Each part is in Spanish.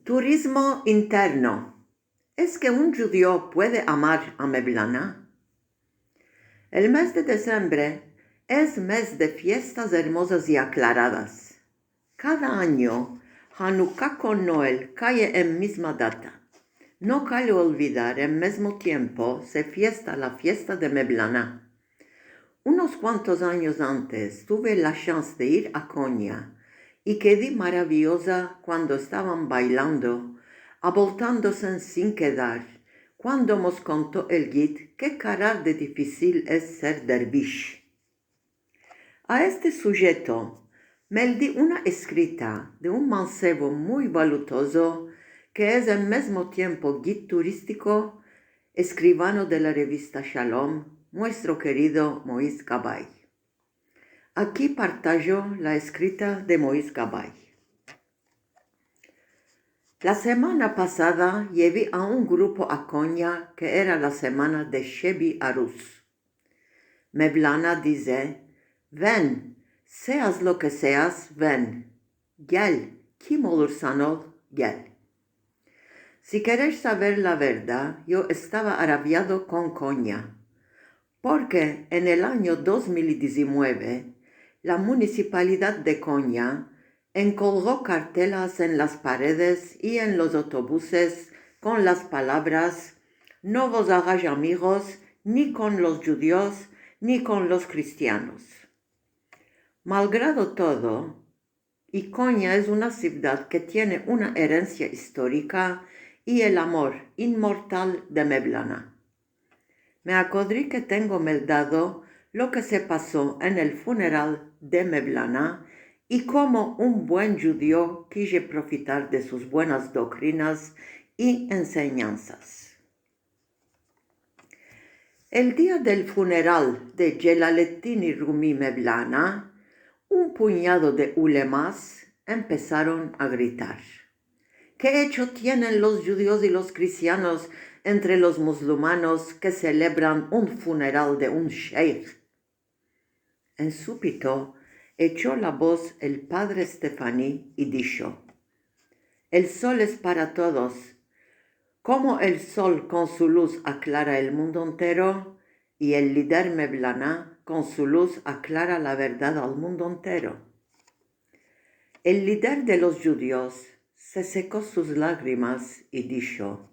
Turismo interno. ¿Es que un judío puede amar a Meblana? El mes de diciembre es mes de fiestas hermosas y aclaradas. Cada año, Hanukkah con Noel cae en misma data. No cabe olvidar, en mismo tiempo se fiesta la fiesta de Meblana. Unos cuantos años antes tuve la chance de ir a Konya y quedé maravillosa cuando estaban bailando, aboltándose sin quedar, cuando nos contó el guide qué cara de difícil es ser dervish. A este sujeto me di una escrita de un mancebo muy valutoso que es al mismo tiempo guía turístico, escribano de la revista Shalom, nuestro querido Moïse Gabay. Aquí partajo la escrita de Moïse Gabay. La semana pasada llevé a un grupo a Konya que era la semana de Shebi Arus. Meblana dice, ven, seas lo que seas, ven. Gel, kim olursan gel. Si queréis saber la verdad, yo estaba arabiado con Konya, porque en el año 2019, la municipalidad de Konya encolgó cartelas en las paredes y en los autobuses con las palabras «No vos hagáis amigos ni con los judíos ni con los cristianos». Malgrado todo, y Konya es una ciudad que tiene una herencia histórica y el amor inmortal de Meblana. Me acordé que tengo meldado lo que se pasó en el funeral de Meblana y cómo un buen judío quise profitar de sus buenas doctrinas y enseñanzas. El día del funeral de Jelalettin Rumi Meblana, un puñado de ulemas empezaron a gritar: ¿qué hecho tienen los judíos y los cristianos entre los musulmanos que celebran un funeral de un sheikh? En súbito echó la voz el padre Stefani y dijo: el sol es para todos. Como el sol con su luz aclara el mundo entero, y el líder Meblana con su luz aclara la verdad al mundo entero. El líder de los judíos se secó sus lágrimas y dijo: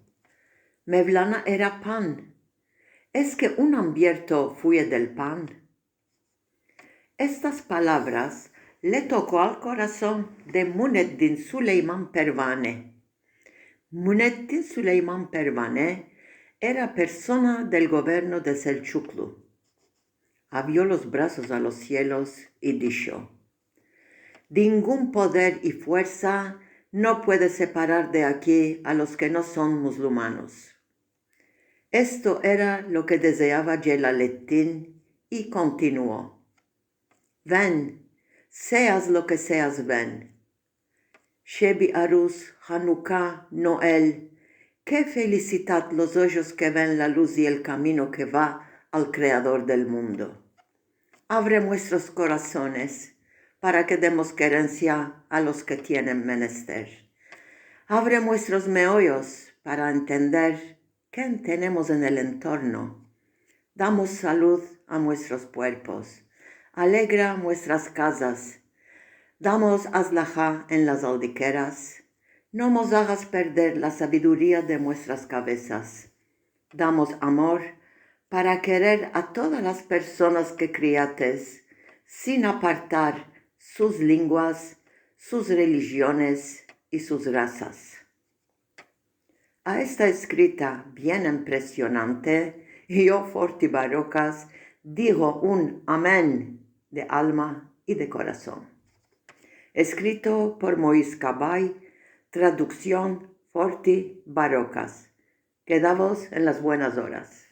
Meblana era pan. ¿Es que un hambriento fue del pan? Estas palabras le tocó al corazón de Muneddin Suleiman Pervane. Muneddin Suleiman Pervane era persona del gobierno de Selçuklu. Abrió los brazos a los cielos y dijo: ningún poder y fuerza no puede separar de aquí a los que no son musulmanos. Esto era lo que deseaba Jelalettin y continuó: ven, seas lo que seas, ven. Shebi Arus, Hanukkah, Noel, qué felicidad los ojos que ven la luz y el camino que va al Creador del mundo. Abre nuestros corazones para que demos querencia a los que tienen menester. Abre nuestros meollos para entender qué tenemos en el entorno. Damos salud a nuestros cuerpos. Alegra nuestras casas. Damos aslajá en las aldiqueras. No nos hagas perder la sabiduría de nuestras cabezas. Damos amor para querer a todas las personas que criates, sin apartar sus lenguas, sus religiones y sus razas. A esta escrita bien impresionante, yo Forti Barrocas digo un amén de alma y de corazón. Escrito por Moïse Gabay, traducción Forti Barrocas. Quedamos en las buenas horas.